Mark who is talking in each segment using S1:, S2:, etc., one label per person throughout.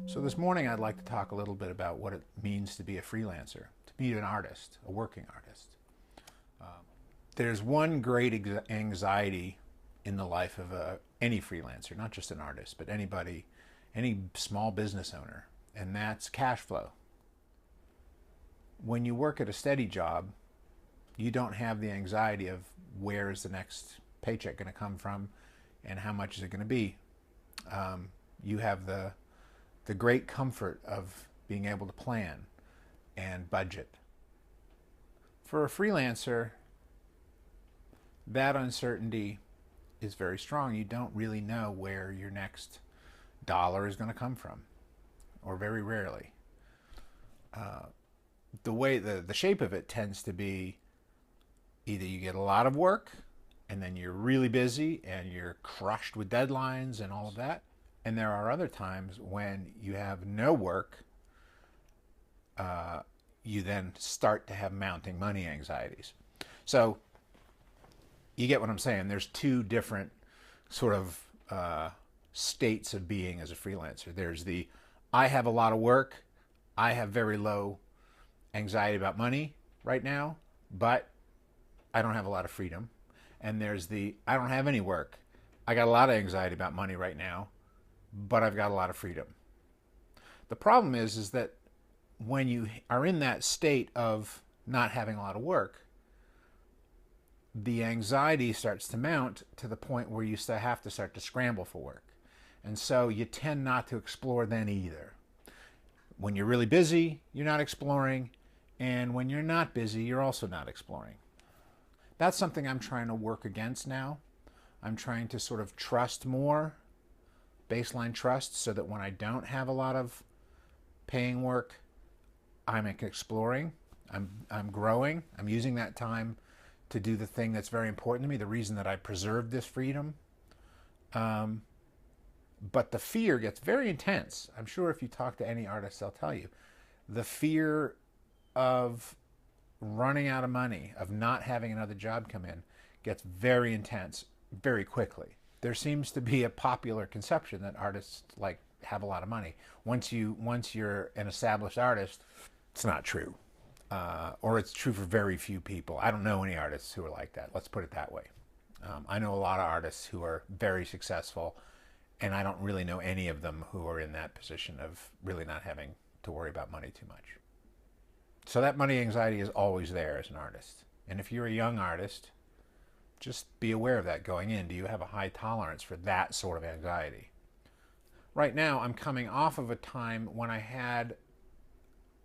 S1: So this morning I'd like to talk a little bit about what it means to be a freelancer, to be an artist, a working artist. There's one great anxiety in the life of any freelancer, not just an artist, but anybody, any small business owner, and that's cash flow. When you work at a steady job, you don't have the anxiety of where is the next paycheck going to come from and how much is it going to be. You have the great comfort of being able to plan and budget. For a freelancer, that uncertainty is very strong. You don't really know where your next dollar is going to come from, or very rarely. The way the shape of it tends to be either you get a lot of work and then you're really busy and you're crushed with deadlines and all of that. And there are other times when you have no work, you then start to have mounting money anxieties. So you get what I'm saying. There's two different sort of states of being as a freelancer. There's the I have a lot of work, I have very low anxiety about money right now, but I don't have a lot of freedom. And there's the I don't have any work, I got a lot of anxiety about money right now, but I've got a lot of freedom. The problem is that when you are in that state of not having a lot of work, the anxiety starts to mount to the point where you have to start to scramble for work. And so you tend not to explore then either. When you're really busy, you're not exploring. And when you're not busy, you're also not exploring. That's something I'm trying to work against now. I'm trying to sort of trust more, baseline trust, so that when I don't have a lot of paying work, I'm exploring, I'm growing, I'm using that time to do the thing that's very important to me, the reason that I preserved this freedom. But the fear gets very intense. I'm sure if you talk to any artist, they'll tell you. The fear of running out of money, of not having another job come in, gets very intense very quickly. There seems to be a popular conception that artists like have a lot of money. Once you're an established artist, it's not true. Or it's true for very few people. I don't know any artists who are like that. Let's put it that way. I know a lot of artists who are very successful, and I don't really know any of them who are in that position of really not having to worry about money too much. So that money anxiety is always there as an artist. And if you're a young artist, just be aware of that going in. Do you have a high tolerance for that sort of anxiety? Right now, I'm coming off of a time when I had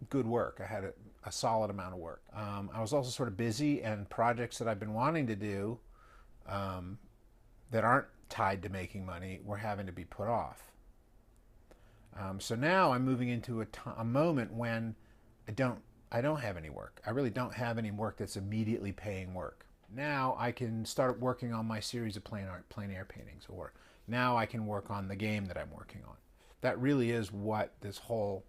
S1: good work. I had a solid amount of work. I was also sort of busy, and projects that I've been wanting to do that aren't tied to making money were having to be put off. So now I'm moving into a moment when I don't have any work. I really don't have any work that's immediately paying work. Now I can start working on my series of plein air paintings, or now I can work on the game that I'm working on. That really is what this whole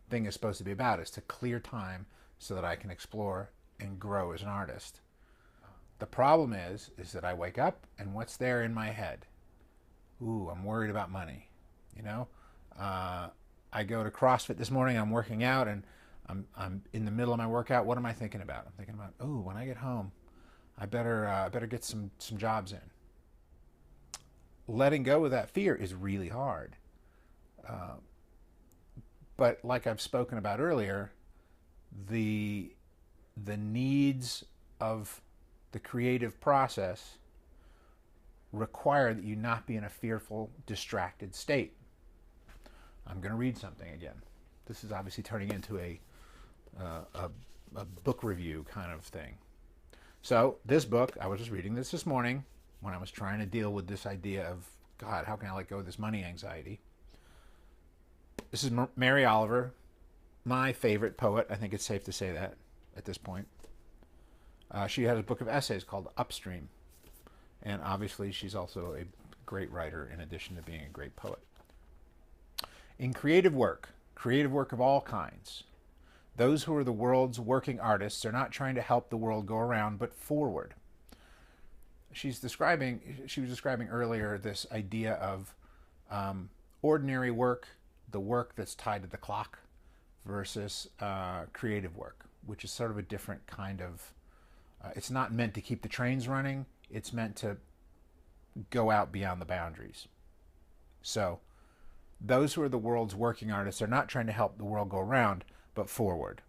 S1: thing is supposed to be about, is to clear time so that I can explore and grow as an artist. The problem is that I wake up and what's there in my head? Ooh, I'm worried about money. You know, I go to CrossFit this morning. I'm working out, and I'm in the middle of my workout. What am I thinking about? I'm thinking about, oh, when I get home, I better get some jobs in. Letting go of that fear is really hard. But like I've spoken about earlier, the needs of the creative process require that you not be in a fearful, distracted state. I'm going to read something again. This is obviously turning into a book review kind of thing. So this book, I was just reading this morning when I was trying to deal with this idea of, God, how can I let go of this money anxiety? This is Mary Oliver, my favorite poet. I think it's safe to say that at this point. She has a book of essays called UPSTREAM. And obviously she's also a great writer in addition to being a great poet. In creative work of all kinds, those who are the world's working artists are not trying to help the world go around, but forward. She was describing earlier this idea of ordinary work the work that's tied to the clock versus creative work, which is sort of a different kind of, it's not meant to keep the trains running, it's meant to go out beyond the boundaries. So those who are the world's working artists are not trying to help the world go round, but forward,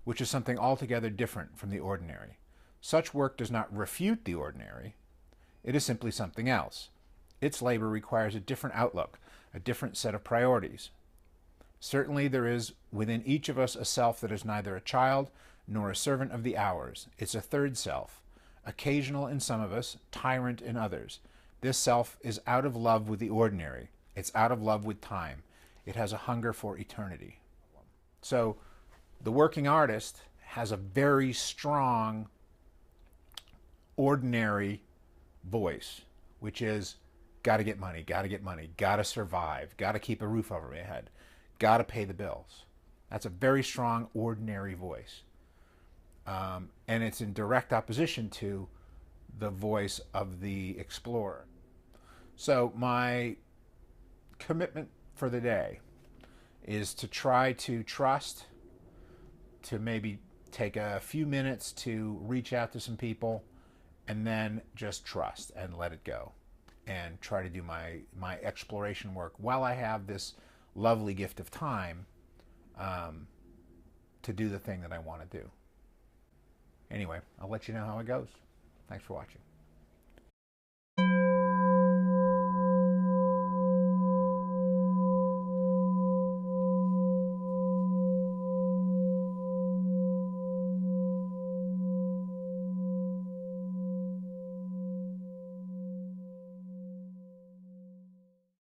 S1: which is something altogether different from the ordinary. Such work does not refute the ordinary, it is simply something else. Its labor requires a different outlook, a different set of priorities. Certainly there is within each of us a self that is neither a child nor a servant of the hours. It's a third self, occasional in some of us, tyrant in others. This self is out of love with the ordinary. It's out of love with time. It has a hunger for eternity. So the working artist has a very strong ordinary voice, which is got to get money, got to survive, got to keep a roof over my head, got to pay the bills. That's a very strong ordinary voice. And it's in direct opposition to the voice of the explorer. So my commitment for the day is to try to trust, to maybe take a few minutes to reach out to some people, and then just trust and let it go and try to do my exploration work while I have this lovely gift of time to do the thing that I want to do. Anyway, I'll let you know how it goes. Thanks for watching.